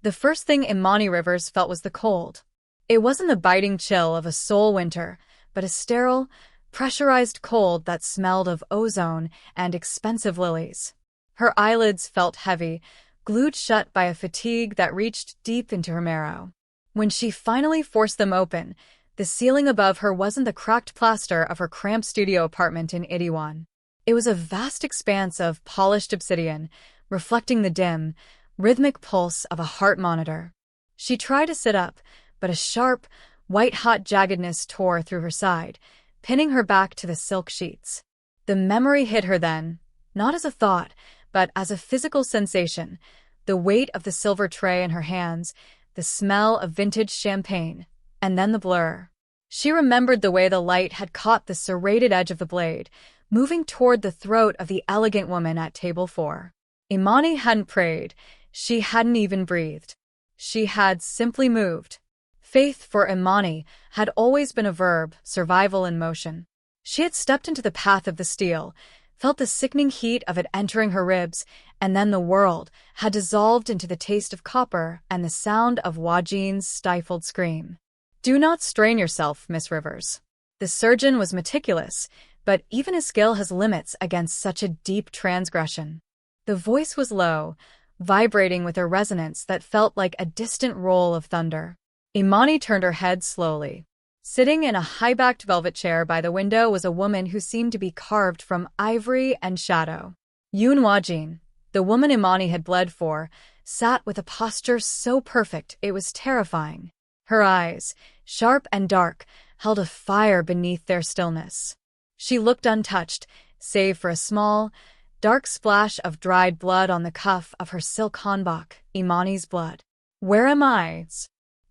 The first thing Imani Rivers felt was the cold. It wasn't the biting chill of a Seoul winter, but a sterile, pressurized cold that smelled of ozone and expensive lilies. Her eyelids felt heavy, glued shut by a fatigue that reached deep into her marrow. When she finally forced them open, the ceiling above her wasn't the cracked plaster of her cramped studio apartment in Itaewon. It was a vast expanse of polished obsidian, reflecting the dim, rhythmic pulse of a heart monitor. She tried to sit up, but a sharp, white-hot jaggedness tore through her side, pinning her back to the silk sheets. The memory hit her then, not as a thought, but as a physical sensation, the weight of the silver tray in her hands, the smell of vintage champagne, and then the blur. She remembered the way the light had caught the serrated edge of the blade, moving toward the throat of the elegant woman at table 4. Imani hadn't prayed. She hadn't even breathed. She had simply moved. Faith for Imani had always been a verb, survival in motion. She had stepped into the path of the steel, felt the sickening heat of it entering her ribs, and then the world had dissolved into the taste of copper and the sound of Wajin's stifled scream. "Do not strain yourself, Miss Rivers." The surgeon was meticulous, but even his skill has limits against such a deep transgression. The voice was low, vibrating with a resonance that felt like a distant roll of thunder. Imani turned her head slowly. Sitting in a high-backed velvet chair by the window was a woman who seemed to be carved from ivory and shadow. Yoon Wajin, the woman Imani had bled for, sat with a posture so perfect it was terrifying. Her eyes, sharp and dark, held a fire beneath their stillness. She looked untouched, save for a small, dark splash of dried blood on the cuff of her silk hanbok, Imani's blood. "Where am I?"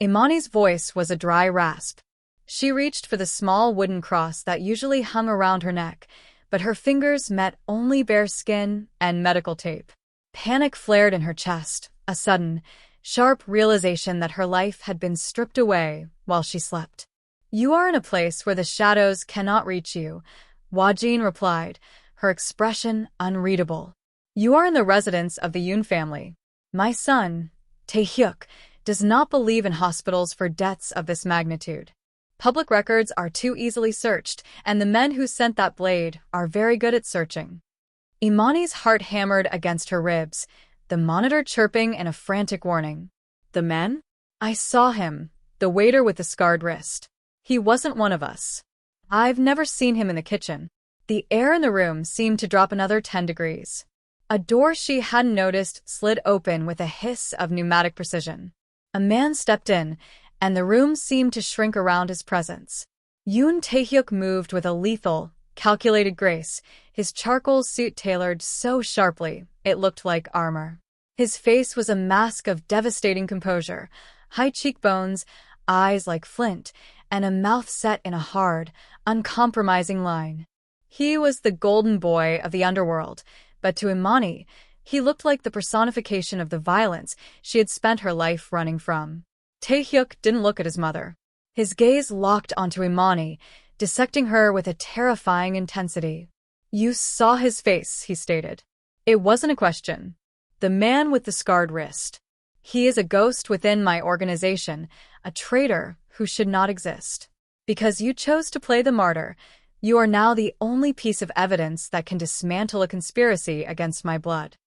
Imani's voice was a dry rasp. She reached for the small wooden cross that usually hung around her neck, but her fingers met only bare skin and medical tape. Panic flared in her chest, a sudden, sharp realization that her life had been stripped away while she slept. "You are in a place where the shadows cannot reach you," Wajin replied, her expression unreadable. "You are in the residence of the Yoon family. My son, Taehyuk, does not believe in hospitals for deaths of this magnitude. Public records are too easily searched, and the men who sent that blade are very good at searching." Imani's heart hammered against her ribs, the monitor chirping in a frantic warning. "The men? I saw him, the waiter with the scarred wrist. He wasn't one of us. I've never seen him in the kitchen." The air in the room seemed to drop another 10 degrees. A door she hadn't noticed slid open with a hiss of pneumatic precision. A man stepped in, and the room seemed to shrink around his presence. Yoon Taehyuk moved with a lethal, calculated grace, his charcoal suit tailored so sharply it looked like armor. His face was a mask of devastating composure, high cheekbones, eyes like flint, and a mouth set in a hard, uncompromising line. He was the golden boy of the underworld, but to Imani, he looked like the personification of the violence she had spent her life running from. Taehyuk didn't look at his mother. His gaze locked onto Imani, dissecting her with a terrifying intensity. "You saw his face," he stated. "It wasn't a question. The man with the scarred wrist. He is a ghost within my organization, a traitor who should not exist. Because you chose to play the martyr, you are now the only piece of evidence that can dismantle a conspiracy against my blood."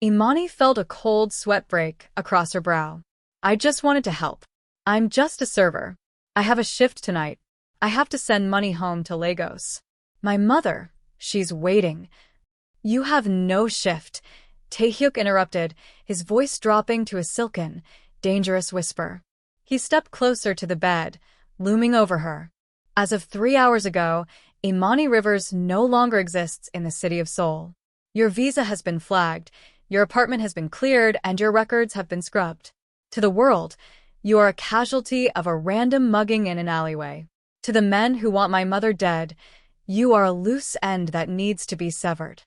Imani felt a cold sweat break across her brow. "I just wanted to help. I'm just a server. I have a shift tonight. I have to send money home to Lagos. My mother, she's waiting." "You have no shift," Taehyuk interrupted, his voice dropping to a silken, dangerous whisper. He stepped closer to the bed, looming over her. "As of 3 hours ago, Imani Rivers no longer exists in the city of Seoul. Your visa has been flagged, your apartment has been cleared, and your records have been scrubbed. To the world, you are a casualty of a random mugging in an alleyway. To the men who want my mother dead, you are a loose end that needs to be severed."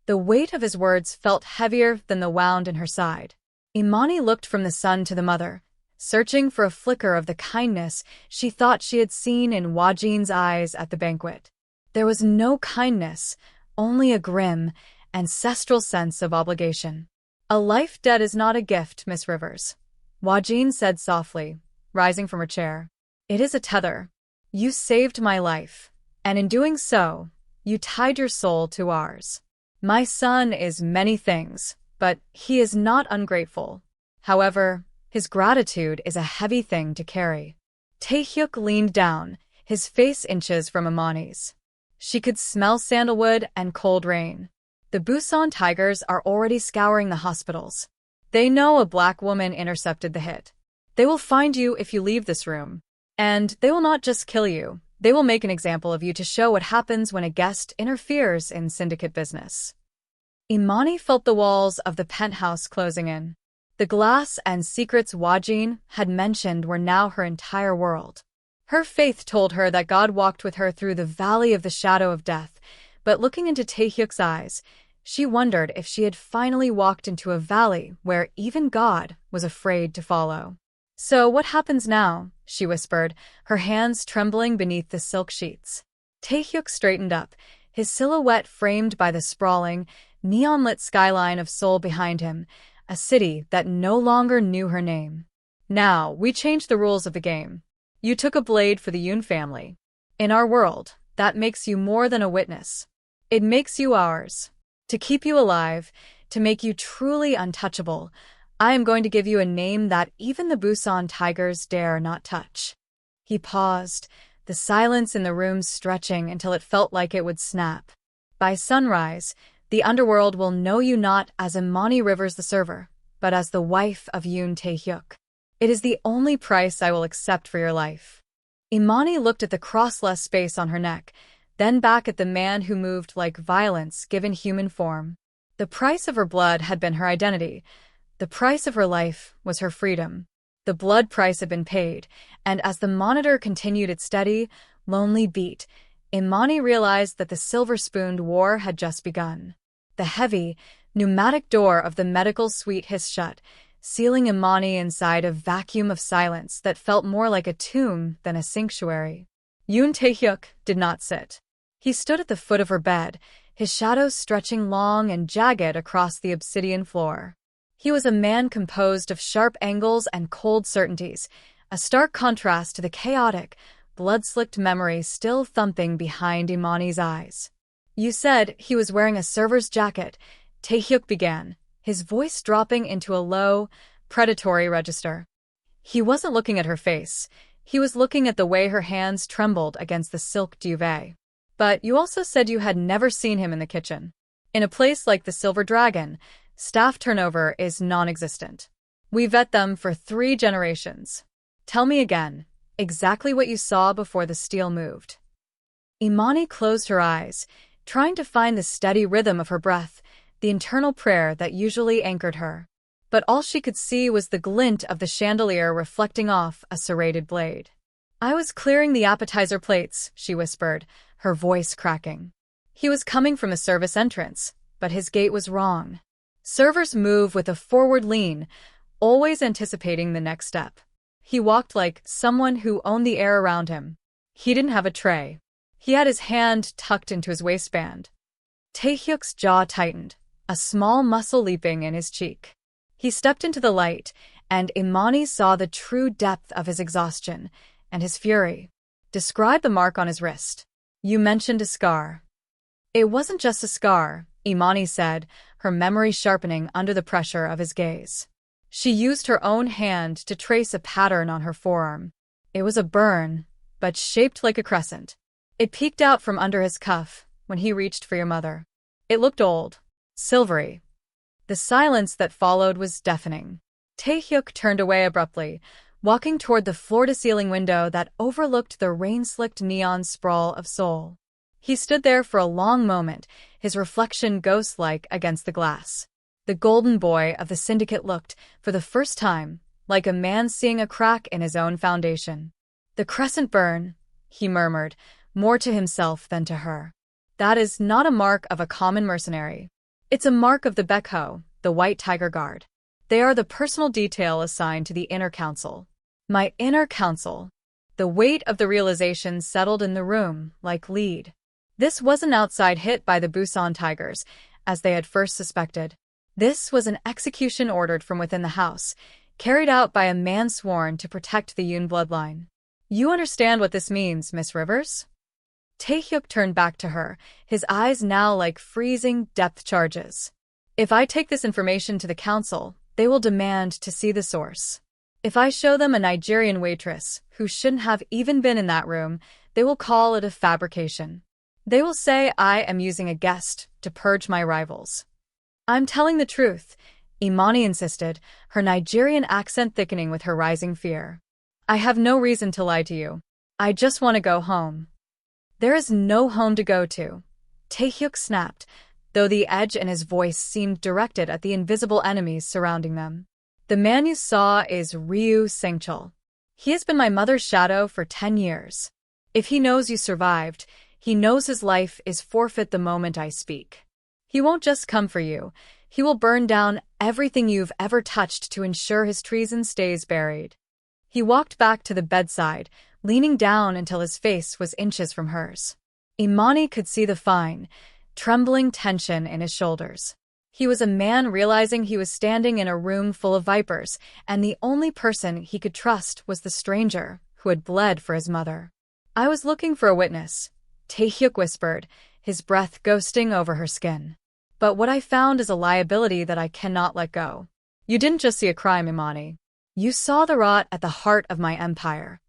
The weight of his words felt heavier than the wound in her side. Imani looked from the son to the mother, searching for a flicker of the kindness she thought she had seen in Wajin's eyes at the banquet. There was no kindness, only a grim, ancestral sense of obligation. "A life dead is not a gift, Miss Rivers. Wajin said softly, rising from her chair. It is a tether. You saved my life, and in doing so, you tied your soul to ours. My son is many things, but he is not ungrateful. However, his gratitude is a heavy thing to carry. Taehyuk leaned down, his face inches from Imani's. She could smell sandalwood and cold rain. The Busan Tigers are already scouring the hospitals. They know a black woman intercepted the hit. They will find you if you leave this room. And they will not just kill you, they will make an example of you to show what happens when a guest interferes in syndicate business. Imani felt the walls of the penthouse closing in. The glass and secrets Wajin had mentioned were now her entire world. Her faith told her that God walked with her through the valley of the shadow of death, but looking into Taehyuk's eyes, she wondered if she had finally walked into a valley where even God was afraid to follow. So what happens now? She whispered, her hands trembling beneath the silk sheets. Taehyuk straightened up, his silhouette framed by the sprawling, neon-lit skyline of Seoul behind him, a city that no longer knew her name. Now, we changed the rules of the game. You took a blade for the Yoon family. In our world, that makes you more than a witness. It makes you ours. To keep you alive, to make you truly untouchable, I am going to give you a name that even the Busan Tigers dare not touch. He paused, the silence in the room stretching until it felt like it would snap. By sunrise, the underworld will know you not as Imani Rivers the server, but as the wife of Yoon Taehyuk. It is the only price I will accept for your life. Imani looked at the crossless space on her neck, then back at the man who moved like violence given human form. The price of her blood had been her identity. The price of her life was her freedom. The blood price had been paid, and as the monitor continued its steady, lonely beat, Imani realized that the silver-spooned war had just begun. The heavy, pneumatic door of the medical suite hissed shut, sealing Imani inside a vacuum of silence that felt more like a tomb than a sanctuary. Yoon Taehyuk did not sit. He stood at the foot of her bed, his shadows stretching long and jagged across the obsidian floor. He was a man composed of sharp angles and cold certainties, a stark contrast to the chaotic, blood-slicked memory still thumping behind Imani's eyes. You said he was wearing a server's jacket, Taehyuk began, his voice dropping into a low, predatory register. He wasn't looking at her face. He was looking at the way her hands trembled against the silk duvet. But you also said you had never seen him in the kitchen. In a place like the Silver Dragon, staff turnover is non-existent. We vet them for 3 generations. Tell me again, exactly what you saw before the steel moved. Imani closed her eyes, trying to find the steady rhythm of her breath, the internal prayer that usually anchored her. But all she could see was the glint of the chandelier reflecting off a serrated blade. I was clearing the appetizer plates, she whispered, her voice cracking. He was coming from a service entrance, but his gait was wrong. Servers move with a forward lean, always anticipating the next step. He walked like someone who owned the air around him. He didn't have a tray. He had his hand tucked into his waistband. Taehyuk's jaw tightened, a small muscle leaping in his cheek. He stepped into the light, and Imani saw the true depth of his exhaustion and his fury. Describe the mark on his wrist. You mentioned a scar. It wasn't just a scar, Imani said, her memory sharpening under the pressure of his gaze. She used her own hand to trace a pattern on her forearm. It was a burn, but shaped like a crescent. It peeked out from under his cuff when he reached for your mother. It looked old, silvery. The silence that followed was deafening. Taehyuk turned away abruptly, walking toward the floor-to-ceiling window that overlooked the rain-slicked neon sprawl of Seoul. He stood there for a long moment, his reflection ghost-like against the glass. The golden boy of the syndicate looked, for the first time, like a man seeing a crack in his own foundation. The crescent burn, he murmured, more to himself than to her. That is not a mark of a common mercenary. It's a mark of the Baekho, the White Tiger Guard. They are the personal detail assigned to the inner council. My inner council. The weight of the realization settled in the room, like lead. This wasn't an outside hit by the Busan Tigers, as they had first suspected. This was an execution ordered from within the house, carried out by a man sworn to protect the Yoon bloodline. You understand what this means, Miss Rivers? Taehyuk turned back to her, his eyes now like freezing depth charges. If I take this information to the council, they will demand to see the source. If I show them a Nigerian waitress who shouldn't have even been in that room, they will call it a fabrication. They will say I am using a guest to purge my rivals. I'm telling the truth, Imani insisted, her Nigerian accent thickening with her rising fear. I have no reason to lie to you. I just want to go home. There is no home to go to, Taehyuk snapped, though the edge in his voice seemed directed at the invisible enemies surrounding them. The man you saw is Ryu Sangchul. He has been my mother's shadow for 10 years. If he knows you survived, he knows his life is forfeit the moment I speak. He won't just come for you. He will burn down everything you've ever touched to ensure his treason stays buried. He walked back to the bedside, leaning down until his face was inches from hers. Imani could see the fine, trembling tension in his shoulders. He was a man realizing he was standing in a room full of vipers, and the only person he could trust was the stranger who had bled for his mother. I was looking for a witness, Taehyuk whispered, his breath ghosting over her skin. But what I found is a liability that I cannot let go. You didn't just see a crime, Imani. You saw the rot at the heart of my empire.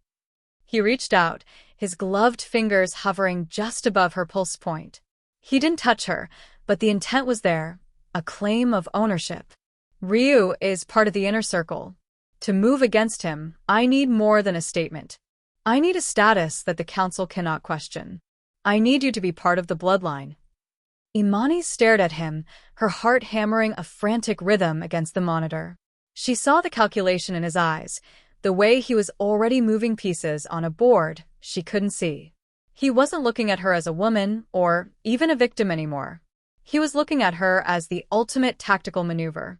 He reached out, his gloved fingers hovering just above her pulse point. He didn't touch her, but the intent was there, a claim of ownership. Ryu is part of the inner circle. To move against him, I need more than a statement. I need a status that the council cannot question. I need you to be part of the bloodline. Imani stared at him, her heart hammering a frantic rhythm against the monitor. She saw the calculation in his eyes, the way he was already moving pieces on a board she couldn't see. He wasn't looking at her as a woman or even a victim anymore. He was looking at her as the ultimate tactical maneuver.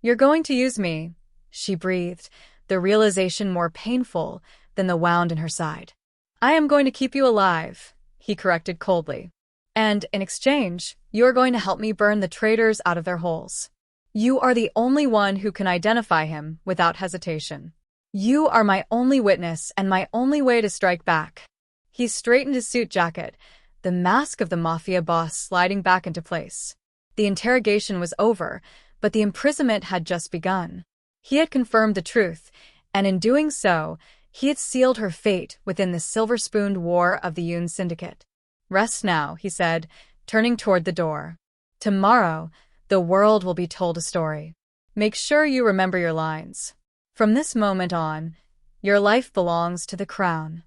You're going to use me, she breathed, the realization more painful than the wound in her side. I am going to keep you alive, he corrected coldly. And, in exchange, you are going to help me burn the traitors out of their holes. You are the only one who can identify him without hesitation. You are my only witness and my only way to strike back. He straightened his suit jacket, the mask of the Mafia boss sliding back into place. The interrogation was over, but the imprisonment had just begun. He had confirmed the truth, and in doing so, he had sealed her fate within the silver-spooned war of the Yoon Syndicate. Rest now, he said, turning toward the door. Tomorrow, the world will be told a story. Make sure you remember your lines. From this moment on, your life belongs to the crown.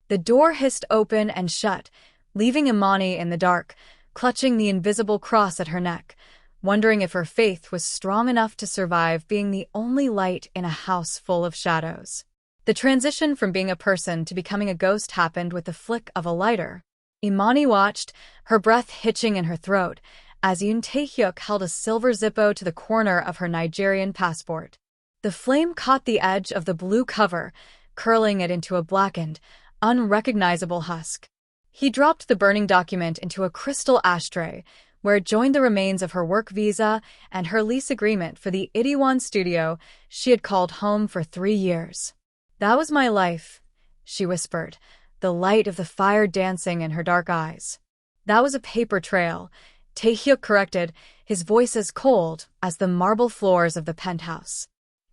The door hissed open and shut, leaving Imani in the dark, clutching the invisible cross at her neck, wondering if her faith was strong enough to survive being the only light in a house full of shadows. The transition from being a person to becoming a ghost happened with the flick of a lighter. Imani watched, her breath hitching in her throat, as Yoon Taehyuk held a silver Zippo to the corner of her Nigerian passport. The flame caught the edge of the blue cover, curling it into a blackened, unrecognizable husk. He dropped the burning document into a crystal ashtray, where it joined the remains of her work visa and her lease agreement for the Itaewon studio she had called home for 3 years. That was my life, she whispered, the light of the fire dancing in her dark eyes. That was a paper trail, Taehyuk corrected, his voice as cold as the marble floors of the penthouse.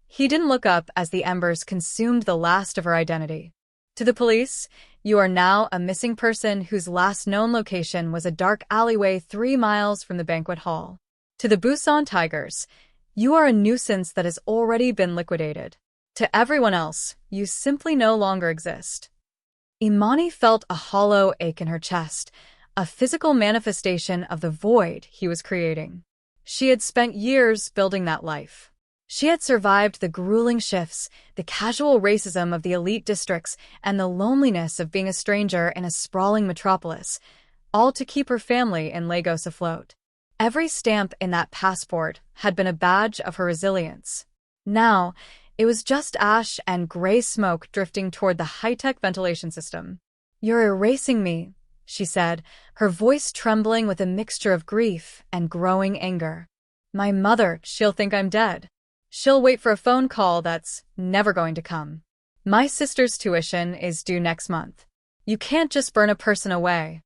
He didn't look up as the embers consumed the last of her identity. To the police, you are now a missing person whose last known location was a dark alleyway 3 miles from the banquet hall. To the Busan Tigers, you are a nuisance that has already been liquidated. To everyone else, you simply no longer exist. Imani felt a hollow ache in her chest, a physical manifestation of the void he was creating. She had spent years building that life. She had survived the grueling shifts, the casual racism of the elite districts, and the loneliness of being a stranger in a sprawling metropolis, all to keep her family in Lagos afloat. Every stamp in that passport had been a badge of her resilience. Now, it was just ash and gray smoke drifting toward the high-tech ventilation system. You're erasing me, she said, her voice trembling with a mixture of grief and growing anger. My mother, she'll think I'm dead. She'll wait for a phone call that's never going to come. My sister's tuition is due next month. You can't just burn a person away.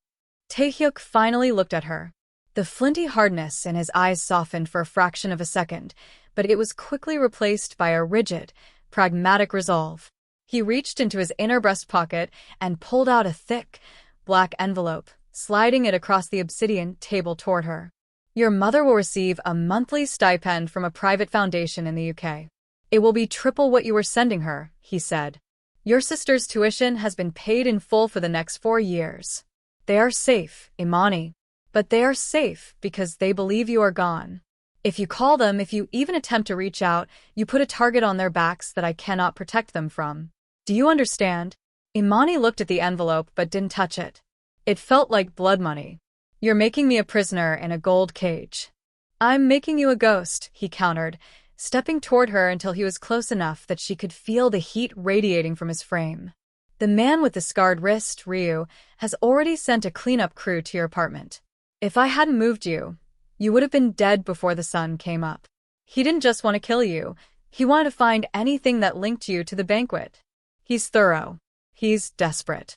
Taehyuk finally looked at her. The flinty hardness in his eyes softened for a fraction of a second, but it was quickly replaced by a rigid, pragmatic resolve. He reached into his inner breast pocket and pulled out a thick, black envelope, sliding it across the obsidian table toward her. Your mother will receive a monthly stipend from a private foundation in the UK. It will be triple what you were sending her, he said. Your sister's tuition has been paid in full for the next 4 years. They are safe, Imani. But they are safe because they believe you are gone. If you call them, if you even attempt to reach out, you put a target on their backs that I cannot protect them from. Do you understand? Imani looked at the envelope but didn't touch it. It felt like blood money. You're making me a prisoner in a gold cage. I'm making you a ghost, he countered, stepping toward her until he was close enough that she could feel the heat radiating from his frame. The man with the scarred wrist, Ryu, has already sent a cleanup crew to your apartment. If I hadn't moved you, you would have been dead before the sun came up. He didn't just want to kill you. He wanted to find anything that linked you to the banquet. He's thorough. He's desperate.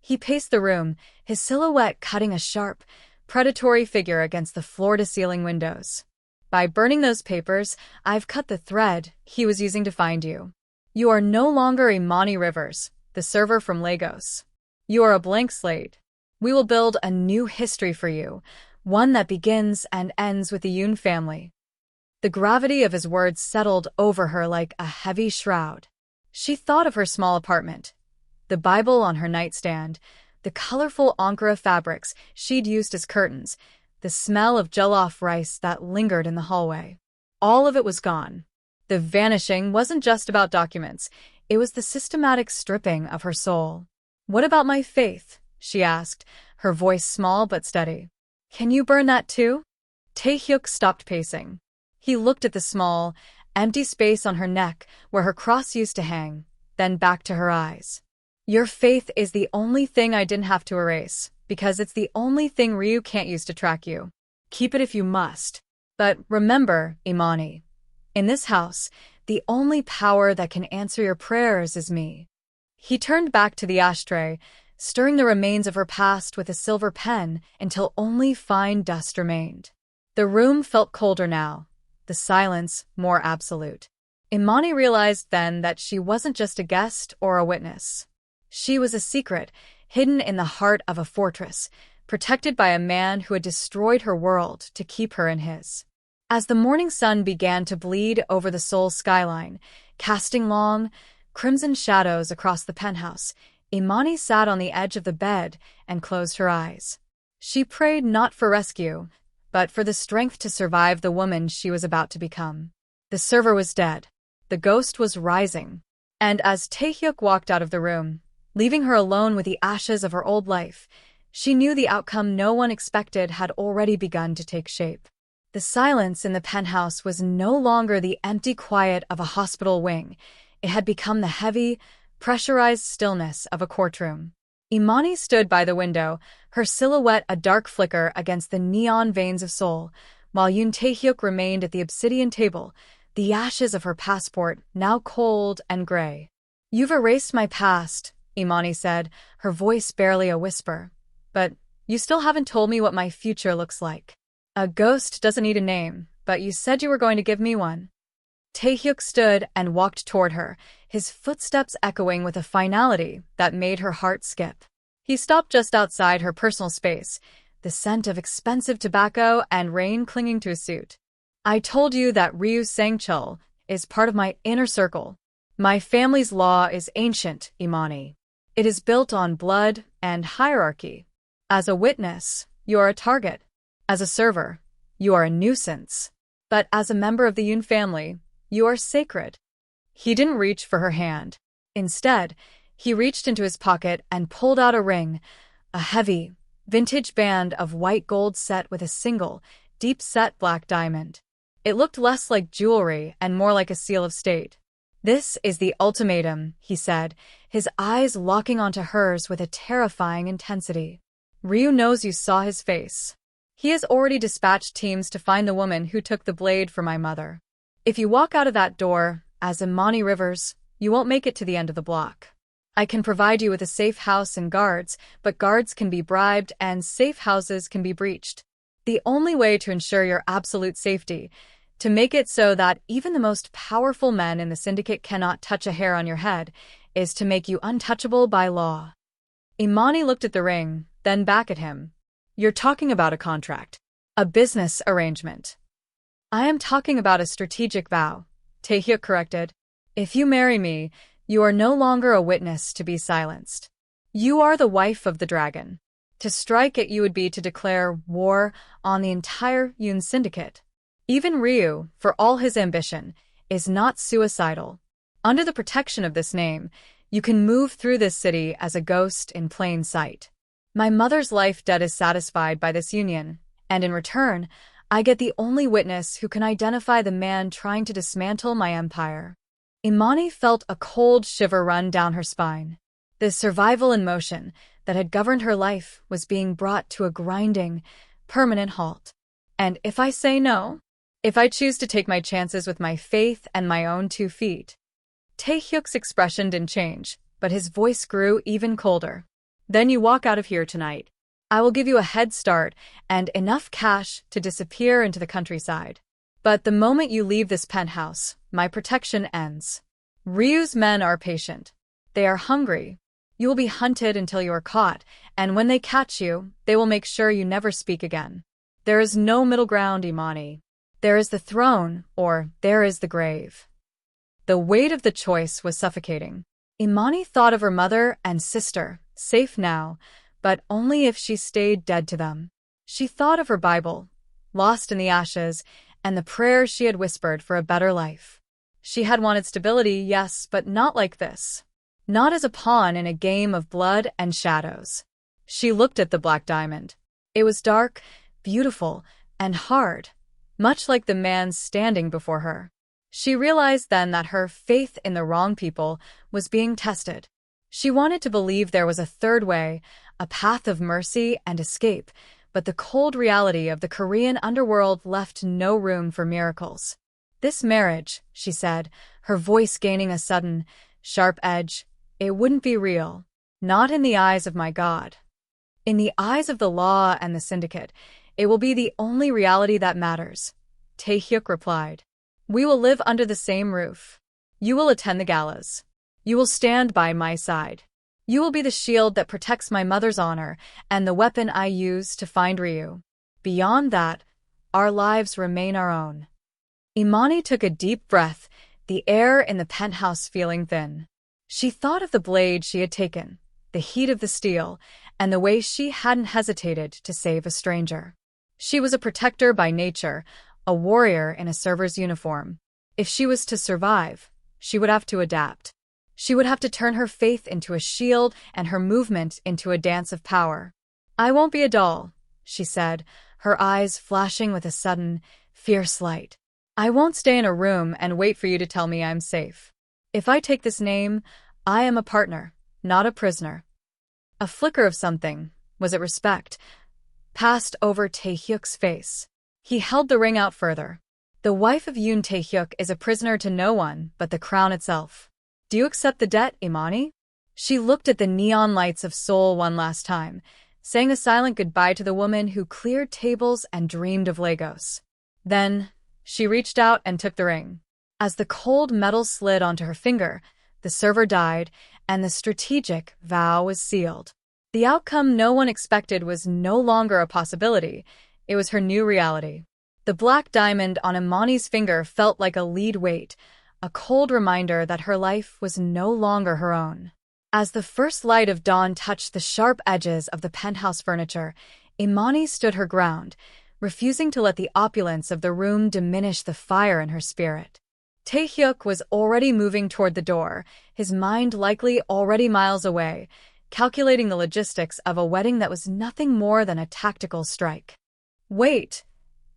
He paced the room, his silhouette cutting a sharp, predatory figure against the floor-to-ceiling windows. By burning those papers, I've cut the thread he was using to find you. You are no longer Imani Rivers, the server from Lagos. You are a blank slate. We will build a new history for you, one that begins and ends with the Yoon family. The gravity of his words settled over her like a heavy shroud. She thought of her small apartment, the Bible on her nightstand, the colorful Ankara fabrics she'd used as curtains, the smell of jollof rice that lingered in the hallway. All of it was gone. The vanishing wasn't just about documents. It was the systematic stripping of her soul. What about my faith? She asked, her voice small but steady. Can you burn that too? Taehyuk stopped pacing. He looked at the small, empty space on her neck where her cross used to hang, then back to her eyes. Your faith is the only thing I didn't have to erase, because it's the only thing Ryu can't use to track you. Keep it if you must. But remember, Imani, in this house, the only power that can answer your prayers is me. He turned back to the ashtray, stirring the remains of her past with a silver pen until only fine dust remained. The room felt colder now, the silence more absolute. Imani realized then that she wasn't just a guest or a witness. She was a secret, hidden in the heart of a fortress, protected by a man who had destroyed her world to keep her in his. As the morning sun began to bleed over the Seoul skyline, casting long, crimson shadows across the penthouse, Imani sat on the edge of the bed and closed her eyes. She prayed not for rescue, but for the strength to survive the woman she was about to become. The server was dead. The ghost was rising. And as Taehyuk walked out of the room, leaving her alone with the ashes of her old life, she knew the outcome no one expected had already begun to take shape. The silence in the penthouse was no longer the empty quiet of a hospital wing. It had become the heavy, pressurized stillness of a courtroom. Imani stood by the window, her silhouette a dark flicker against the neon veins of Seoul, while Yoon Taehyuk remained at the obsidian table, the ashes of her passport now cold and gray. You've erased my past, Imani said, her voice barely a whisper. But you still haven't told me what my future looks like. A ghost doesn't need a name, but you said you were going to give me one. Taehyuk stood and walked toward her, his footsteps echoing with a finality that made her heart skip. He stopped just outside her personal space, the scent of expensive tobacco and rain clinging to his suit. I told you that Ryu Sangchul is part of my inner circle. My family's law is ancient, Imani. It is built on blood and hierarchy. As a witness, you are a target. As a server, you are a nuisance. But as a member of the Yoon family, you are sacred. He didn't reach for her hand. Instead, he reached into his pocket and pulled out a ring, a heavy, vintage band of white gold set with a single, deep-set black diamond. It looked less like jewelry and more like a seal of state. This is the ultimatum, he said, his eyes locking onto hers with a terrifying intensity. Ryu knows you saw his face. He has already dispatched teams to find the woman who took the blade for my mother. If you walk out of that door, as Imani Rivers, you won't make it to the end of the block. I can provide you with a safe house and guards, but guards can be bribed and safe houses can be breached. The only way to ensure your absolute safety, to make it so that even the most powerful men in the syndicate cannot touch a hair on your head, is to make you untouchable by law. Imani looked at the ring, then back at him. You're talking about a contract. A business arrangement. I am talking about a strategic vow, Taehyuk corrected. If you marry me, you are no longer a witness to be silenced. You are the wife of the dragon. To strike at you would be to declare war on the entire Yoon syndicate. Even Ryu, for all his ambition, is not suicidal. Under the protection of this name, you can move through this city as a ghost in plain sight. My mother's life debt is satisfied by this union, and in return, I get the only witness who can identify the man trying to dismantle my empire. Imani felt a cold shiver run down her spine. The survival in motion that had governed her life was being brought to a grinding, permanent halt. And if I say no? If I choose to take my chances with my faith and my own 2 feet? Taehyuk's expression didn't change, but his voice grew even colder. Then you walk out of here tonight. I will give you a head start and enough cash to disappear into the countryside. But the moment you leave this penthouse, my protection ends. Ryu's men are patient. They are hungry. You will be hunted until you are caught, and when they catch you, they will make sure you never speak again. There is no middle ground, Imani. There is the throne, or there is the grave. The weight of the choice was suffocating. Imani thought of her mother and sister, safe now, but only if she stayed dead to them. She thought of her Bible, lost in the ashes, and the prayers she had whispered for a better life. She had wanted stability, yes, but not like this. Not as a pawn in a game of blood and shadows. She looked at the black diamond. It was dark, beautiful, and hard, much like the man standing before her. She realized then that her faith in the wrong people was being tested. She wanted to believe there was a third way, a path of mercy and escape, but the cold reality of the Korean underworld left no room for miracles. This marriage, she said, her voice gaining a sudden, sharp edge, it wouldn't be real. Not in the eyes of my God. In the eyes of the law and the syndicate, it will be the only reality that matters. Taehyuk replied. We will live under the same roof. You will attend the galas. You will stand by my side. You will be the shield that protects my mother's honor and the weapon I use to find Ryu. Beyond that, our lives remain our own. Imani took a deep breath, the air in the penthouse feeling thin. She thought of the blade she had taken, the heat of the steel, and the way she hadn't hesitated to save a stranger. She was a protector by nature, a warrior in a server's uniform. If she was to survive, she would have to adapt. She would have to turn her faith into a shield and her movement into a dance of power. I won't be a doll, she said, her eyes flashing with a sudden, fierce light. I won't stay in a room and wait for you to tell me I'm safe. If I take this name, I am a partner, not a prisoner. A flicker of something, was it respect, passed over Taehyuk's face. He held the ring out further. The wife of Yoon Taehyuk is a prisoner to no one but the crown itself. Do you accept the debt, Imani? She looked at the neon lights of Seoul one last time, saying a silent goodbye to the woman who cleared tables and dreamed of Lagos. Then, she reached out and took the ring. As the cold metal slid onto her finger, the server died, and the strategic vow was sealed. The outcome no one expected was no longer a possibility. It was her new reality. The black diamond on Imani's finger felt like a lead weight, a cold reminder that her life was no longer her own. As the first light of dawn touched the sharp edges of the penthouse furniture, Imani stood her ground, refusing to let the opulence of the room diminish the fire in her spirit. Taehyuk was already moving toward the door, his mind likely already miles away, calculating the logistics of a wedding that was nothing more than a tactical strike. Wait,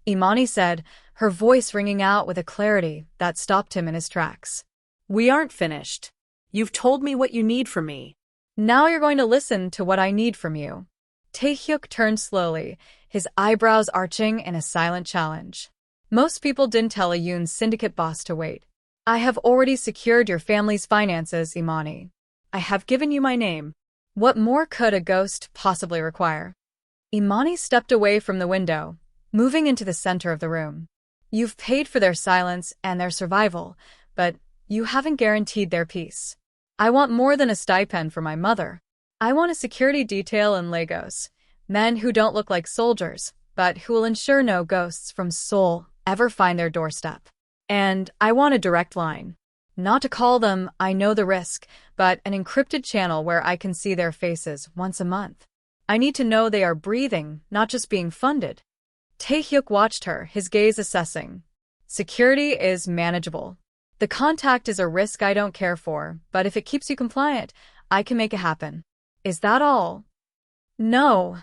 Imani said, her voice ringing out with a clarity that stopped him in his tracks. We aren't finished. You've told me what you need from me. Now you're going to listen to what I need from you. Taehyuk turned slowly, his eyebrows arching in a silent challenge. Most people didn't tell Ayun's syndicate boss to wait. I have already secured your family's finances, Imani. I have given you my name. What more could a ghost possibly require? Imani stepped away from the window, moving into the center of the room. You've paid for their silence and their survival, but you haven't guaranteed their peace. I want more than a stipend for my mother. I want a security detail in Lagos. Men who don't look like soldiers, but who will ensure no ghosts from Seoul ever find their doorstep. And I want a direct line. Not to call them, I know the risk, but an encrypted channel where I can see their faces once a month. I need to know they are breathing, not just being funded. Taehyuk watched her, his gaze assessing. Security is manageable. The contact is a risk I don't care for, but if it keeps you compliant, I can make it happen. Is that all? No,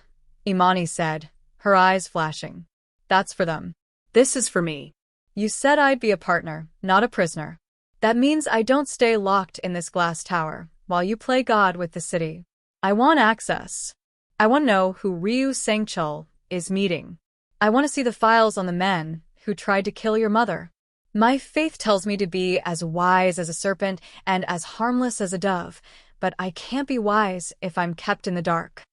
Imani said, her eyes flashing. That's for them. This is for me. You said I'd be a partner, not a prisoner. That means I don't stay locked in this glass tower while you play God with the city. I want access. I want to know who Ryu Sang-chul is meeting. I want to see the files on the men who tried to kill your mother. My faith tells me to be as wise as a serpent and as harmless as a dove, but I can't be wise if I'm kept in the dark.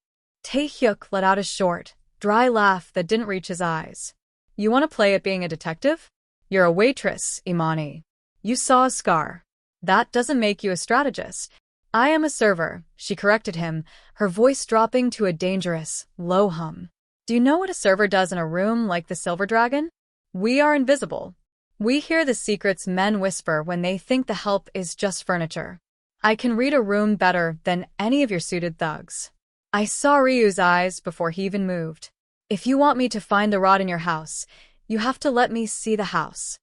Taehyuk let out a short, dry laugh that didn't reach his eyes. You want to play at being a detective? You're a waitress, Imani. You saw a scar. That doesn't make you a strategist. I am a server, she corrected him, her voice dropping to a dangerous, low hum. Do you know what a server does in a room like the Silver Dragon? We are invisible. We hear the secrets men whisper when they think the help is just furniture. I can read a room better than any of your suited thugs. I saw Ryu's eyes before he even moved. If you want me to find the rot in your house, you have to let me see the house.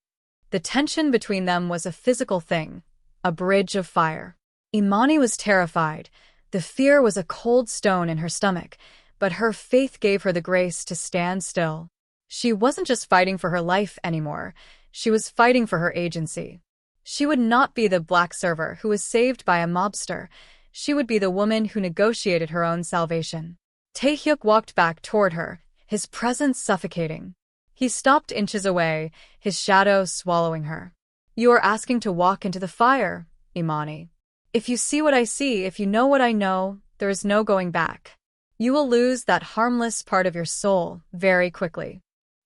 The tension between them was a physical thing, a bridge of fire. Imani was terrified. The fear was a cold stone in her stomach, but her faith gave her the grace to stand still. She wasn't just fighting for her life anymore. She was fighting for her agency. She would not be the black server who was saved by a mobster. She would be the woman who negotiated her own salvation. Taehyuk walked back toward her, his presence suffocating. He stopped inches away, his shadow swallowing her. You are asking to walk into the fire, Imani. If you see what I see, if you know what I know, there is no going back. You will lose that harmless part of your soul very quickly.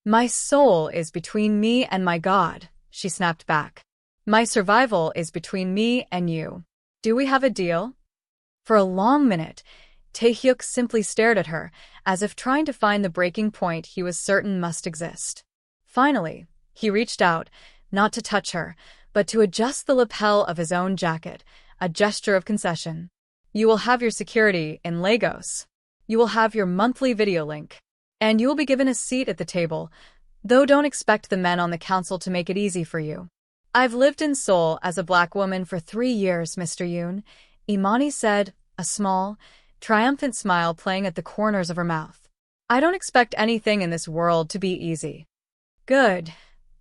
My soul is between me and my God, she snapped back. My survival is between me and you. Do we have a deal? For a long minute, Taehyuk simply stared at her, as if trying to find the breaking point he was certain must exist. Finally, he reached out, not to touch her, but to adjust the lapel of his own jacket, a gesture of concession. You will have your security in Lagos. You will have your monthly video link. And you will be given a seat at the table, though don't expect the men on the council to make it easy for you. I've lived in Seoul as a black woman for 3 years, Mr. Yoon, Imani said, a small, triumphant smile playing at the corners of her mouth. I don't expect anything in this world to be easy. Good,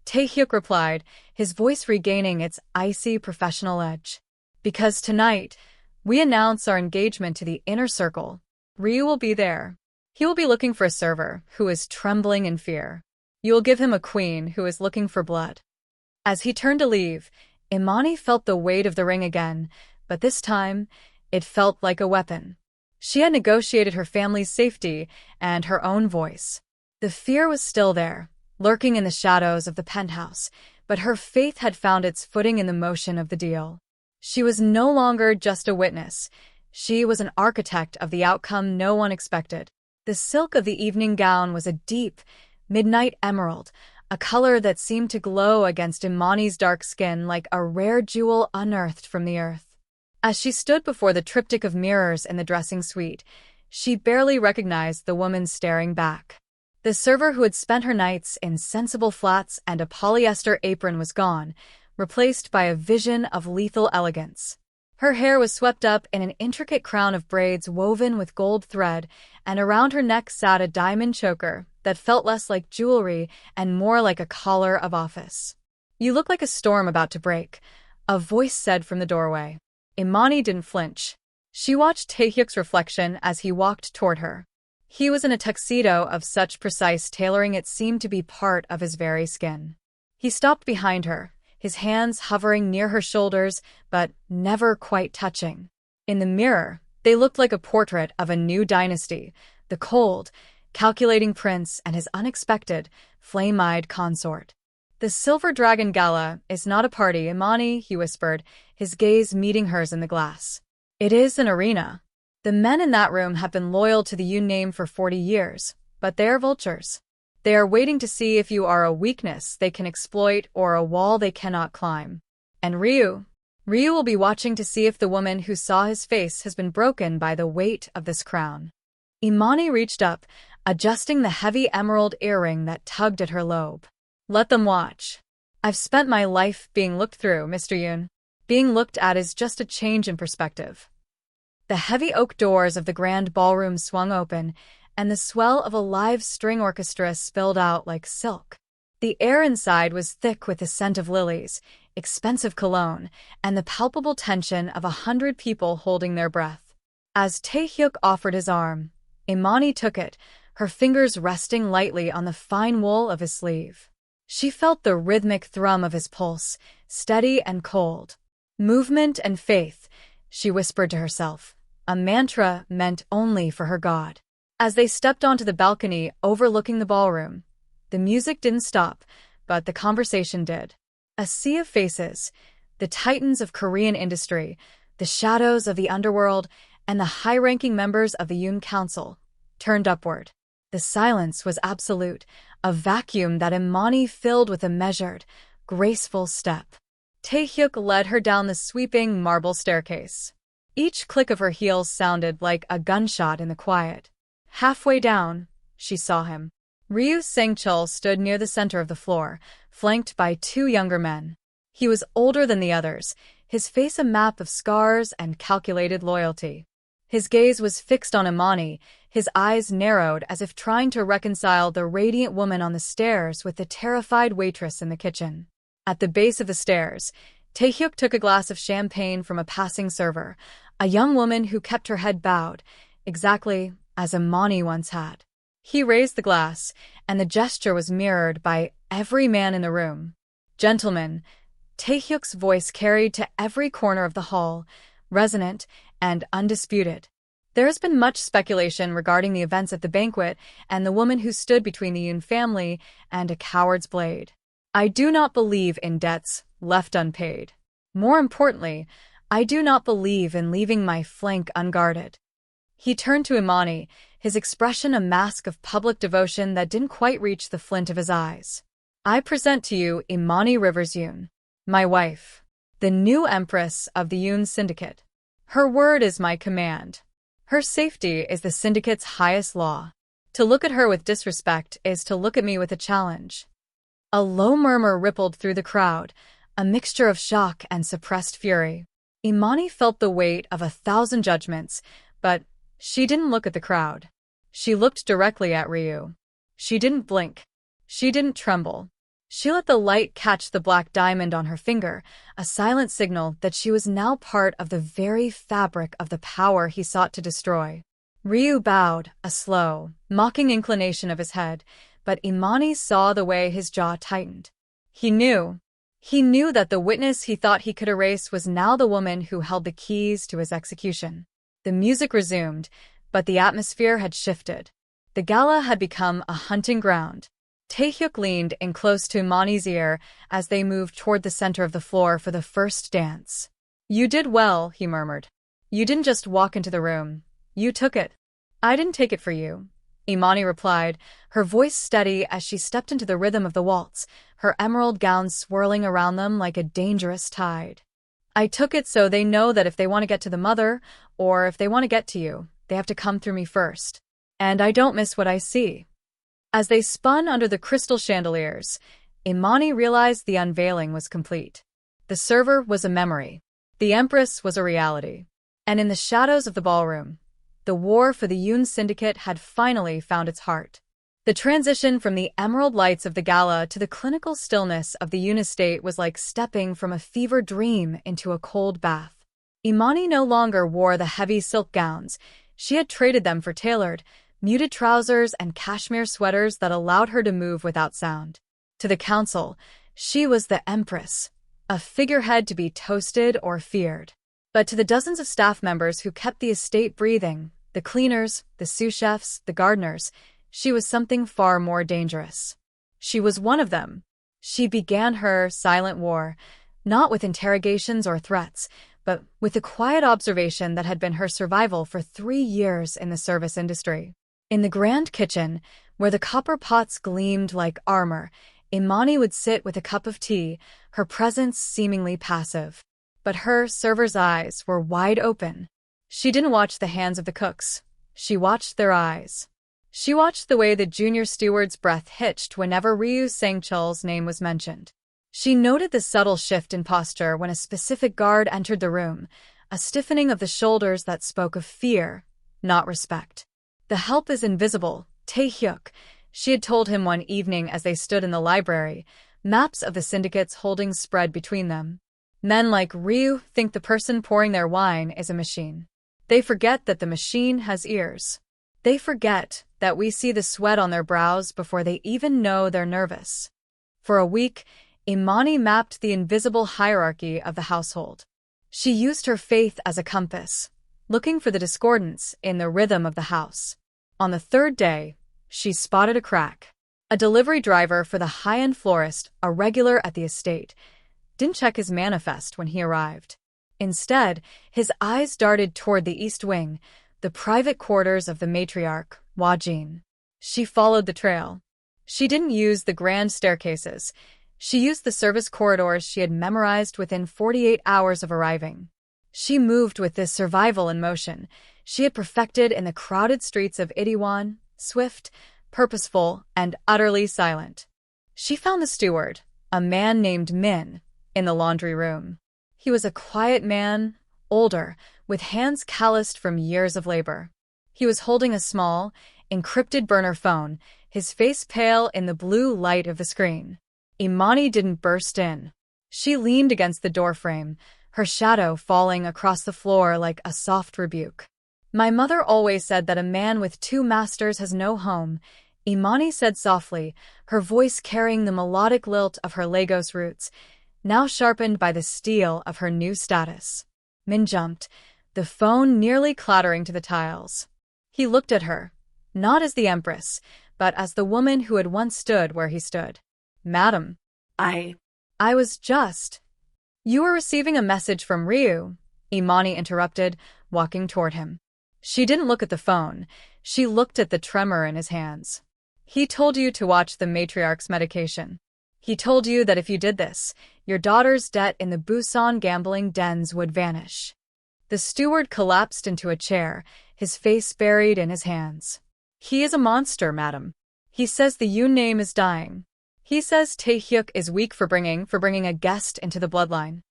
Taehyuk replied, his voice regaining its icy professional edge. Because tonight, we announce our engagement to the inner circle. Ryu will be there. He will be looking for a server who is trembling in fear. You will give him a queen who is looking for blood. As he turned to leave, Imani felt the weight of the ring again, but this time, it felt like a weapon. She had negotiated her family's safety and her own voice. The fear was still there, lurking in the shadows of the penthouse, but her faith had found its footing in the motion of the deal. She was no longer just a witness. She was an architect of the outcome no one expected. The silk of the evening gown was a deep, midnight emerald, a color that seemed to glow against Imani's dark skin like a rare jewel unearthed from the earth. As she stood before the triptych of mirrors in the dressing suite, she barely recognized the woman staring back. The server who had spent her nights in sensible flats and a polyester apron was gone, replaced by a vision of lethal elegance. Her hair was swept up in an intricate crown of braids woven with gold thread, and around her neck sat a diamond choker that felt less like jewelry and more like a collar of office. You look like a storm about to break, a voice said from the doorway. Imani didn't flinch. She watched Taehyuk's reflection as he walked toward her. He was in a tuxedo of such precise tailoring it seemed to be part of his very skin. He stopped behind her, his hands hovering near her shoulders, but never quite touching. In the mirror, they looked like a portrait of a new dynasty, the cold, calculating prince and his unexpected, flame-eyed consort. "The Silver Dragon Gala is not a party, Imani," he whispered, his gaze meeting hers in the glass. "It is an arena. The men in that room have been loyal to the Yun name for 40 years, but they are vultures. They are waiting to see if you are a weakness they can exploit or a wall they cannot climb. And Ryu will be watching to see if the woman who saw his face has been broken by the weight of this crown." Imani reached up, adjusting the heavy emerald earring that tugged at her lobe. "Let them watch. I've spent my life being looked through, Mr. Yun. Being looked at is just a change in perspective." The heavy oak doors of the grand ballroom swung open, and the swell of a live string orchestra spilled out like silk. The air inside was thick with the scent of lilies, expensive cologne, and the palpable tension of 100 people holding their breath. As Taehyuk offered his arm, Imani took it, her fingers resting lightly on the fine wool of his sleeve. She felt the rhythmic thrum of his pulse, steady and cold. "Movement and faith," she whispered to herself, a mantra meant only for her god. As they stepped onto the balcony overlooking the ballroom, the music didn't stop, but the conversation did. A sea of faces, the titans of Korean industry, the shadows of the underworld, and the high-ranking members of the Yun Council, turned upward. The silence was absolute, a vacuum that Imani filled with a measured, graceful step. Taehyuk led her down the sweeping marble staircase. Each click of her heels sounded like a gunshot in the quiet. Halfway down, she saw him. Ryu Sangchul stood near the center of the floor, flanked by 2 younger men. He was older than the others, his face a map of scars and calculated loyalty. His gaze was fixed on Imani, his eyes narrowed as if trying to reconcile the radiant woman on the stairs with the terrified waitress in the kitchen. At the base of the stairs, Taehyuk took a glass of champagne from a passing server, a young woman who kept her head bowed, exactly as Imani once had. He raised the glass, and the gesture was mirrored by every man in the room. "Gentlemen," Taehyuk's voice carried to every corner of the hall, resonant and undisputed. "There has been much speculation regarding the events at the banquet and the woman who stood between the Yun family and a coward's blade. I do not believe in debts left unpaid. More importantly, I do not believe in leaving my flank unguarded." He turned to Imani, his expression a mask of public devotion that didn't quite reach the flint of his eyes. "I present to you Imani Rivers Yun, my wife, the new empress of the Yun Syndicate. Her word is my command. Her safety is the syndicate's highest law. To look at her with disrespect is to look at me with a challenge." A low murmur rippled through the crowd, a mixture of shock and suppressed fury. Imani felt the weight of 1,000 judgments, but she didn't look at the crowd. She looked directly at Ryu. She didn't blink. She didn't tremble. She let the light catch the black diamond on her finger, a silent signal that she was now part of the very fabric of the power he sought to destroy. Ryu bowed, a slow, mocking inclination of his head, but Imani saw the way his jaw tightened. He knew that the witness he thought he could erase was now the woman who held the keys to his execution. The music resumed, but the atmosphere had shifted. The gala had become a hunting ground. Taehyuk leaned in close to Imani's ear as they moved toward the center of the floor for the first dance. "You did well," he murmured. "You didn't just walk into the room. You took it." "I didn't take it for you," Imani replied, her voice steady as she stepped into the rhythm of the waltz, her emerald gown swirling around them like a dangerous tide. "I took it so they know that if they want to get to the mother, or if they want to get to you, they have to come through me first. And I don't miss what I see." As they spun under the crystal chandeliers, Imani realized the unveiling was complete. The server was a memory. The Empress was a reality. And in the shadows of the ballroom, the war for the Yun Syndicate had finally found its heart. The transition from the emerald lights of the gala to the clinical stillness of the Yun estate was like stepping from a fever dream into a cold bath. Imani no longer wore the heavy silk gowns. She had traded them for tailored, muted trousers and cashmere sweaters that allowed her to move without sound. To the council, she was the empress, a figurehead to be toasted or feared. But to the dozens of staff members who kept the estate breathing, the cleaners, the sous chefs, the gardeners, she was something far more dangerous. She was one of them. She began her silent war, not with interrogations or threats, but with the quiet observation that had been her survival for 3 years in the service industry. In the grand kitchen, where the copper pots gleamed like armor, Imani would sit with a cup of tea, her presence seemingly passive. But her server's eyes were wide open. She didn't watch the hands of the cooks. She watched their eyes. She watched the way the junior steward's breath hitched whenever Ryu Sangchul's name was mentioned. She noted the subtle shift in posture when a specific guard entered the room, a stiffening of the shoulders that spoke of fear, not respect. "The help is invisible, Tae-hyuk," she had told him one evening as they stood in the library, maps of the syndicate's holdings spread between them. "Men like Ryu think the person pouring their wine is a machine. They forget that the machine has ears. They forget that we see the sweat on their brows before they even know they're nervous." For a week, Imani mapped the invisible hierarchy of the household. She used her faith as a compass, looking for the discordance in the rhythm of the house. On the 3rd day, she spotted a crack. A delivery driver for the high-end florist, a regular at the estate, didn't check his manifest when he arrived. Instead, his eyes darted toward the east wing, the private quarters of the matriarch, Wajin. She followed the trail. She didn't use the grand staircases. She used the service corridors she had memorized within 48 hours of arriving. She moved with this survival in motion she had perfected in the crowded streets of Itaewon, swift, purposeful, and utterly silent. She found the steward, a man named Min, in the laundry room. He was a quiet man, older, with hands calloused from years of labor. He was holding a small, encrypted burner phone, his face pale in the blue light of the screen. Imani didn't burst in. She leaned against the doorframe, her shadow falling across the floor like a soft rebuke. "My mother always said that a man with 2 masters has no home," Imani said softly, her voice carrying the melodic lilt of her Lagos roots, now sharpened by the steel of her new status. Min jumped, the phone nearly clattering to the tiles. He looked at her, not as the empress, but as the woman who had once stood where he stood. "Madam, I was just—" "You were receiving a message from Ryu," Imani interrupted, walking toward him. She didn't look at the phone. She looked at the tremor in his hands. "He told you to watch the matriarch's medication. He told you that if you did this, your daughter's debt in the Busan gambling dens would vanish." The steward collapsed into a chair, his face buried in his hands. "He is a monster, madam. He says the Yoon name is dying. He says Tae-hyuk is weak for bringing a guest into the bloodline.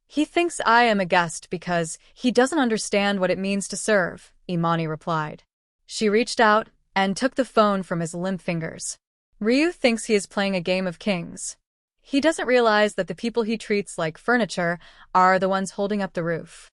He thinks I am a guest because he doesn't understand what it means to serve," Imani replied. She reached out and took the phone from his limp fingers. "Ryu thinks he is playing a game of kings. He doesn't realize that the people he treats like furniture are the ones holding up the roof."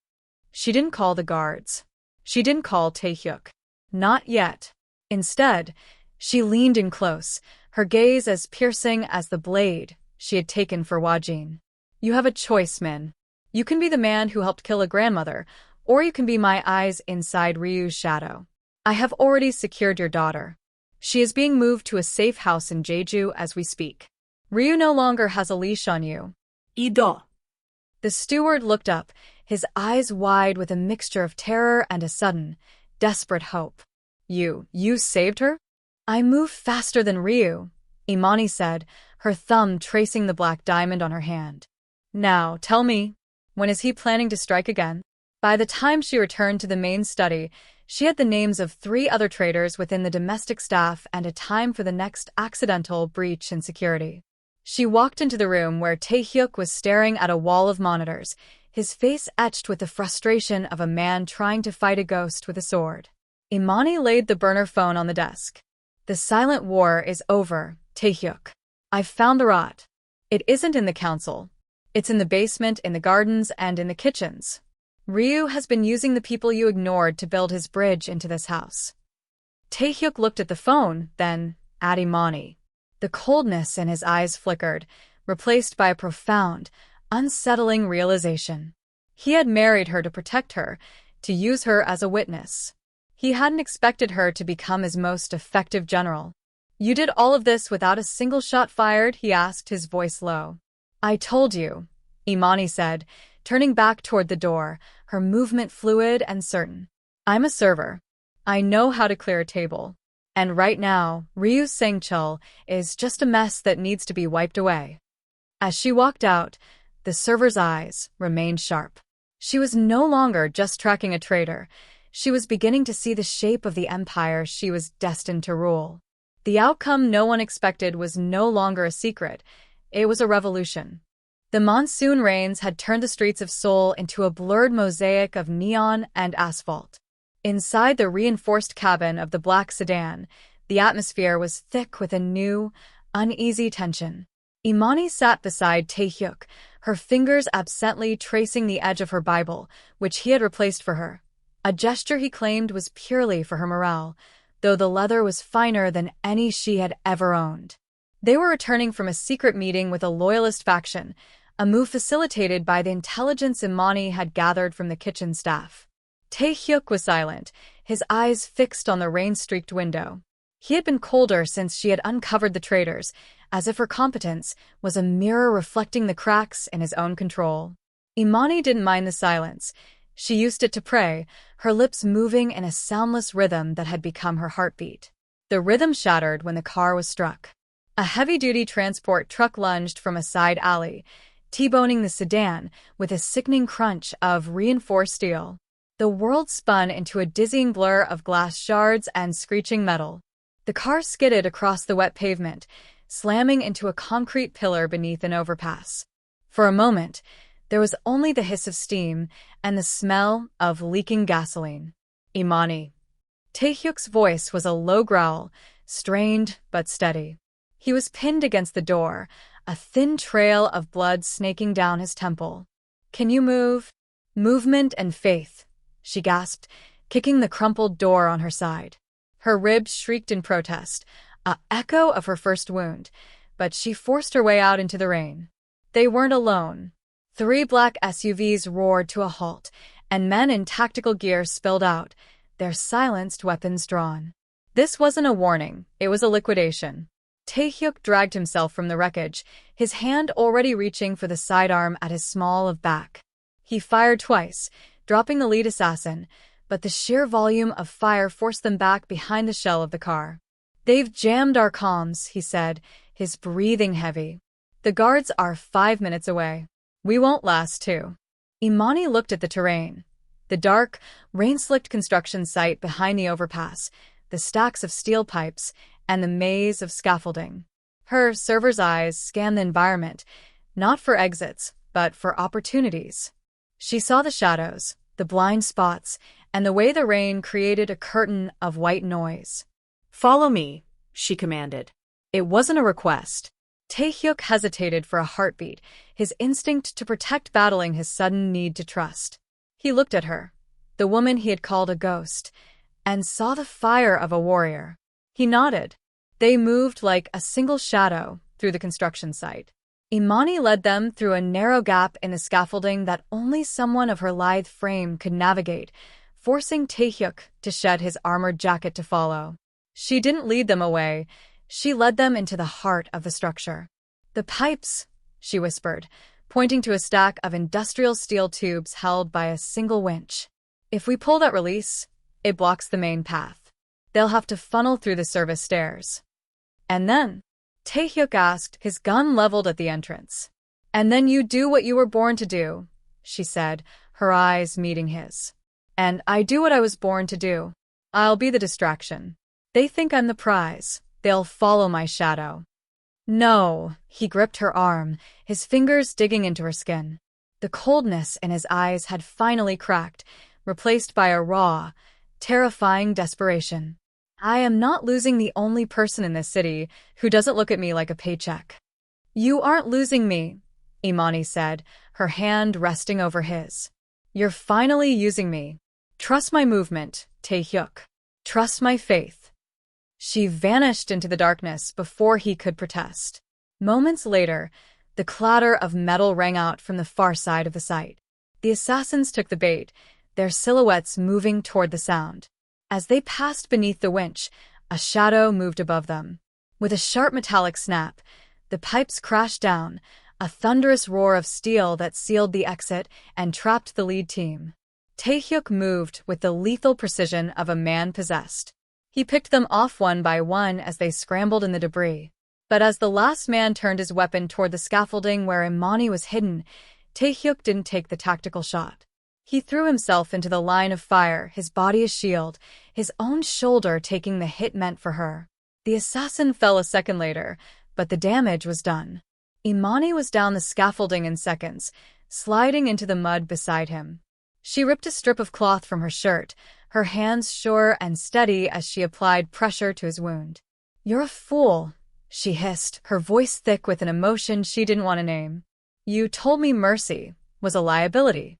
She didn't call the guards. She didn't call Tae-hyuk. Not yet. Instead, she leaned in close, her gaze as piercing as the blade she had taken for Wajin. "You have a choice, Min. You can be the man who helped kill a grandmother, or you can be my eyes inside Ryu's shadow. I have already secured your daughter. She is being moved to a safe house in Jeju as we speak. Ryu no longer has a leash on you." "Ido." The steward looked up, his eyes wide with a mixture of terror and a sudden, desperate hope. You saved her?" "I move faster than Ryu," Imani said, her thumb tracing the black diamond on her hand. "Now, tell me, when is he planning to strike again?" By the time she returned to the main study, she had the names of 3 other traitors within the domestic staff and a time for the next accidental breach in security. She walked into the room where Tae-hyuk was staring at a wall of monitors, his face etched with the frustration of a man trying to fight a ghost with a sword. Imani laid the burner phone on the desk. "The silent war is over, Tae-hyuk. I've found the rot. It isn't in the council. It's in the basement, in the gardens, and in the kitchens. Ryu has been using the people you ignored to build his bridge into this house." Taehyuk looked at the phone, then at Imani. The coldness in his eyes flickered, replaced by a profound, unsettling realization. He had married her to protect her, to use her as a witness. He hadn't expected her to become his most effective general. "You did all of this without a single shot fired?" he asked, his voice low. "I told you," Imani said, turning back toward the door, her movement fluid and certain. "I'm a server. I know how to clear a table. And right now, Ryu's Sangchul is just a mess that needs to be wiped away." As she walked out, the server's eyes remained sharp. She was no longer just tracking a traitor. She was beginning to see the shape of the empire she was destined to rule. The outcome no one expected was no longer a secret. It was a revolution. The monsoon rains had turned the streets of Seoul into a blurred mosaic of neon and asphalt. Inside the reinforced cabin of the black sedan, the atmosphere was thick with a new, uneasy tension. Imani sat beside Taehyuk, her fingers absently tracing the edge of her Bible, which he had replaced for her. A gesture he claimed was purely for her morale, though the leather was finer than any she had ever owned. They were returning from a secret meeting with a loyalist faction, a move facilitated by the intelligence Imani had gathered from the kitchen staff. Taehyuk was silent, his eyes fixed on the rain-streaked window. He had been colder since she had uncovered the traitors, as if her competence was a mirror reflecting the cracks in his own control. Imani didn't mind the silence. She used it to pray, her lips moving in a soundless rhythm that had become her heartbeat. The rhythm shattered when the car was struck. A heavy-duty transport truck lunged from a side alley, T-boning the sedan with a sickening crunch of reinforced steel. The world spun into a dizzying blur of glass shards and screeching metal. The car skidded across the wet pavement, slamming into a concrete pillar beneath an overpass. For a moment, there was only the hiss of steam and the smell of leaking gasoline. "Imani." Taehyuk's voice was a low growl, strained but steady. He was pinned against the door, a thin trail of blood snaking down his temple. "Can you move?" "Movement and faith," she gasped, kicking the crumpled door on her side. Her ribs shrieked in protest, a echo of her first wound, but she forced her way out into the rain. They weren't alone. 3 black SUVs roared to a halt, and men in tactical gear spilled out, their silenced weapons drawn. This wasn't a warning, it was a liquidation. Taehyuk dragged himself from the wreckage, his hand already reaching for the sidearm at his small of back. He fired twice, dropping the lead assassin, but the sheer volume of fire forced them back behind the shell of the car. "They've jammed our comms," he said, his breathing heavy. "The guards are 5 minutes away. We won't last 2. Imani looked at the terrain. The dark, rain-slicked construction site behind the overpass, the stacks of steel pipes, and the maze of scaffolding. Her server's eyes scanned the environment, not for exits, but for opportunities. She saw the shadows, the blind spots, and the way the rain created a curtain of white noise. "Follow me," she commanded. It wasn't a request. Taehyuk hesitated for a heartbeat, his instinct to protect battling his sudden need to trust. He looked at her, the woman he had called a ghost, and saw the fire of a warrior. He nodded. They moved like a single shadow through the construction site. Imani led them through a narrow gap in the scaffolding that only someone of her lithe frame could navigate, forcing Taehyuk to shed his armored jacket to follow. She didn't lead them away. She led them into the heart of the structure. "The pipes," she whispered, pointing to a stack of industrial steel tubes held by a single winch. "If we pull that release, it blocks the main path. They'll have to funnel through the service stairs." "And then?" Taehyuk asked, his gun leveled at the entrance. "And then you do what you were born to do," she said, her eyes meeting his. "And I do what I was born to do. I'll be the distraction. They think I'm the prize. They'll follow my shadow." "No," he gripped her arm, his fingers digging into her skin. The coldness in his eyes had finally cracked, replaced by a raw, terrifying desperation. "I am not losing the only person in this city who doesn't look at me like a paycheck." "You aren't losing me," Imani said, her hand resting over his. "You're finally using me. Trust my movement, Taehyuk. Trust my faith." She vanished into the darkness before he could protest. Moments later, the clatter of metal rang out from the far side of the site. The assassins took the bait, their silhouettes moving toward the sound. As they passed beneath the winch, a shadow moved above them. With a sharp metallic snap, the pipes crashed down, a thunderous roar of steel that sealed the exit and trapped the lead team. Taehyuk moved with the lethal precision of a man possessed. He picked them off one by one as they scrambled in the debris. But as the last man turned his weapon toward the scaffolding where Imani was hidden, Taehyuk didn't take the tactical shot. He threw himself into the line of fire, his body a shield, his own shoulder taking the hit meant for her. The assassin fell a second later, but the damage was done. Imani was down the scaffolding in seconds, sliding into the mud beside him. She ripped a strip of cloth from her shirt, her hands sure and steady as she applied pressure to his wound. "You're a fool," she hissed, her voice thick with an emotion she didn't want to name. "You told me mercy was a liability."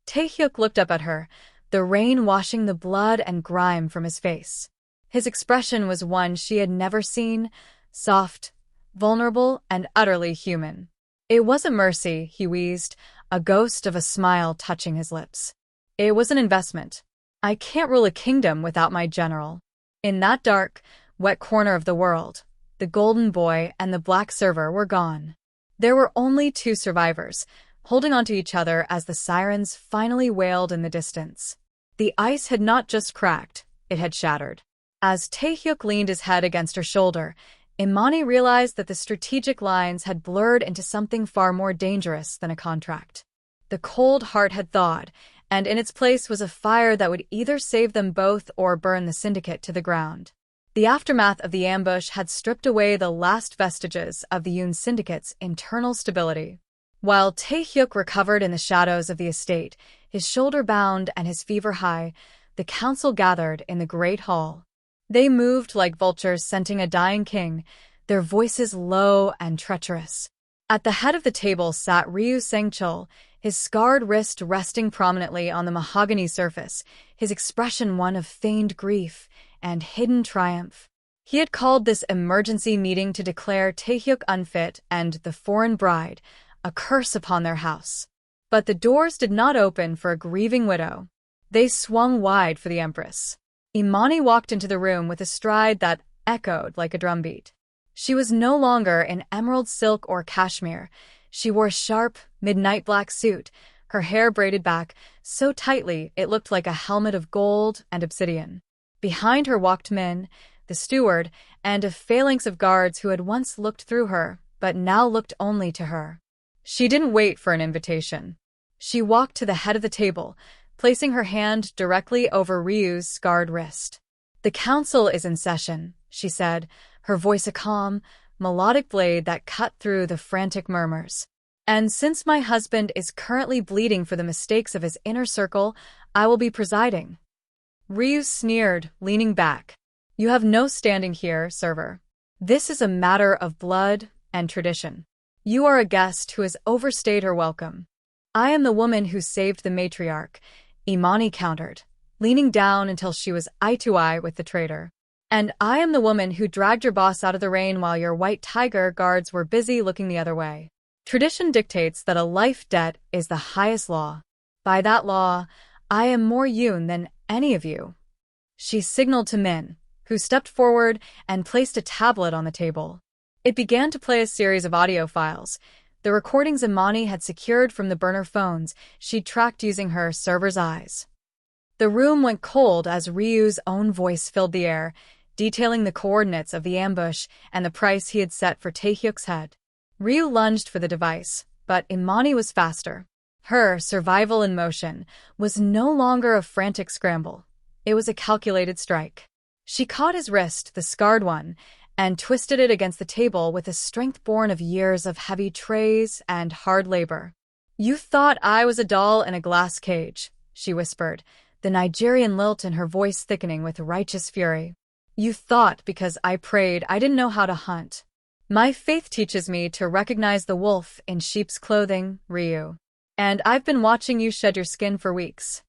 Taehyuk looked up at her, the rain washing the blood and grime from his face. His expression was one she had never seen, soft, vulnerable, and utterly human. "It wasn't mercy," he wheezed, a ghost of a smile touching his lips. "It was an investment. I can't rule a kingdom without my general." In that dark, wet corner of the world, the golden boy and the black server were gone. There were only two survivors, holding onto each other as the sirens finally wailed in the distance. The ice had not just cracked, it had shattered. As Taehyuk leaned his head against her shoulder, Imani realized that the strategic lines had blurred into something far more dangerous than a contract. The cold heart had thawed, and in its place was a fire that would either save them both or burn the syndicate to the ground. The aftermath of the ambush had stripped away the last vestiges of the Yoon syndicate's internal stability. While Taehyuk recovered in the shadows of the estate, his shoulder bound and his fever high, the council gathered in the great hall. They moved like vultures scenting a dying king, their voices low and treacherous. At the head of the table sat Ryu Sangchul, his scarred wrist resting prominently on the mahogany surface, his expression one of feigned grief and hidden triumph. He had called this emergency meeting to declare Taehyuk unfit and the foreign bride a curse upon their house. But the doors did not open for a grieving widow. They swung wide for the empress. Imani walked into the room with a stride that echoed like a drumbeat. She was no longer in emerald silk or cashmere. She wore a sharp, midnight black suit, her hair braided back so tightly it looked like a helmet of gold and obsidian. Behind her walked Min, the steward, and a phalanx of guards who had once looked through her, but now looked only to her. She didn't wait for an invitation. She walked to the head of the table, placing her hand directly over Ryu's scarred wrist. "The council is in session," she said, her voice a calm, melodic blade that cut through the frantic murmurs. "And since my husband is currently bleeding for the mistakes of his inner circle, I will be presiding." Ryu sneered, leaning back. "You have no standing here, server. This is a matter of blood and tradition. You are a guest who has overstayed her welcome." "I am the woman who saved the matriarch," Imani countered, leaning down until she was eye to eye with the traitor. "And I am the woman who dragged your boss out of the rain while your white tiger guards were busy looking the other way. Tradition dictates that a life debt is the highest law. By that law, I am more Yoon than any of you." She signaled to Min, who stepped forward and placed a tablet on the table. It began to play a series of audio files, the recordings Imani had secured from the burner phones she'd tracked using her server's eyes. The room went cold as Ryu's own voice filled the air, detailing the coordinates of the ambush and the price he had set for Taehyuk's head. Ryu lunged for the device, but Imani was faster. Her survival in motion was no longer a frantic scramble. It was a calculated strike. She caught his wrist, the scarred one, and twisted it against the table with a strength born of years of heavy trays and hard labor. "You thought I was a doll in a glass cage," she whispered, the Nigerian lilt in her voice thickening with righteous fury. "You thought because I prayed I didn't know how to hunt. My faith teaches me to recognize the wolf in sheep's clothing, Ryu. And I've been watching you shed your skin for weeks."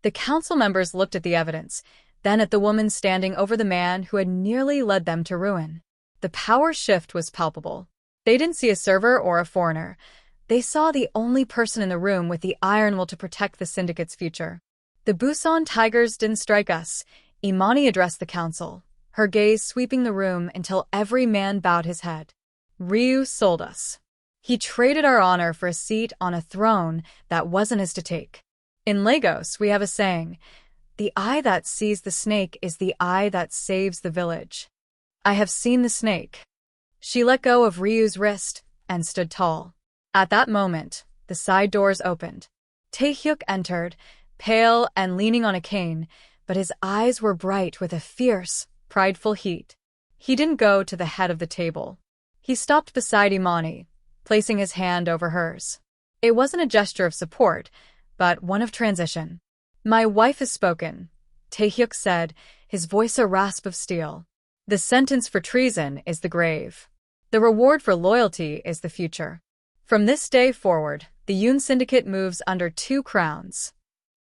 The council members looked at the evidence, then at the woman standing over the man who had nearly led them to ruin. The power shift was palpable. They didn't see a server or a foreigner. They saw the only person in the room with the iron will to protect the syndicate's future. The Busan Tigers didn't strike us, Imani addressed the council, her gaze sweeping the room until every man bowed his head. Ryu sold us. He traded our honor for a seat on a throne that wasn't his to take. In Lagos, we have a saying, "The eye that sees the snake is the eye that saves the village." I have seen the snake. She let go of Ryu's wrist and stood tall. At that moment, the side doors opened. Taehyuk entered, pale and leaning on a cane, but his eyes were bright with a fierce, prideful heat. He didn't go to the head of the table. He stopped beside Imani, placing his hand over hers. It wasn't a gesture of support, but one of transition. "My wife has spoken," Taehyuk said, his voice a rasp of steel. "The sentence for treason is the grave. The reward for loyalty is the future. From this day forward, the Yoon Syndicate moves under 2 crowns."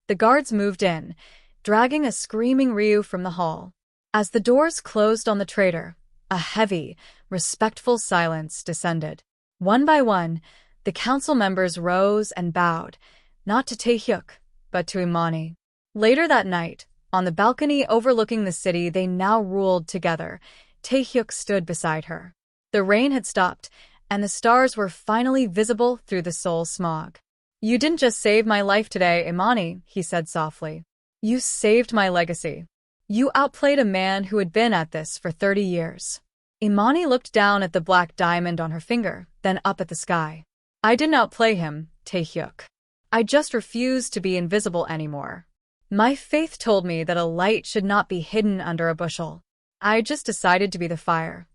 The guards moved in, dragging a screaming Ryu from the hall. As the doors closed on the traitor, a heavy, respectful silence descended. One by one, the council members rose and bowed, not to Taehyuk, but to Imani. Later that night, on the balcony overlooking the city they now ruled together, Taehyuk stood beside her. The rain had stopped, and the stars were finally visible through the Seoul smog. "You didn't just save my life today, Imani," he said softly. "You saved my legacy. You outplayed a man who had been at this for 30 years. Imani looked down at the black diamond on her finger, then up at the sky. "I didn't outplay him, Taehyuk. I just refused to be invisible anymore. My faith told me that a light should not be hidden under a bushel. I just decided to be the fire."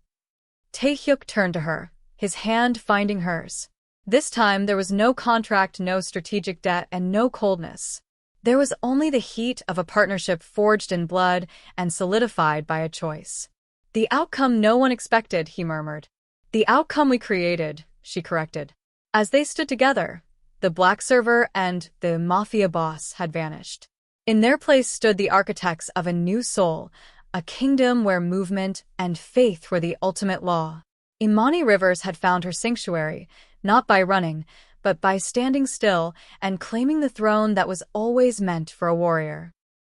Taehyuk turned to her, his hand finding hers. This time there was no contract, no strategic debt, and no coldness. There was only the heat of a partnership forged in blood and solidified by a choice. "The outcome no one expected," he murmured. "The outcome we created," she corrected. As they stood together, the black server and the Mafia boss had vanished. In their place stood the architects of a new soul, a kingdom where movement and faith were the ultimate law. Imani Rivers had found her sanctuary, not by running, but by standing still and claiming the throne that was always meant for a warrior.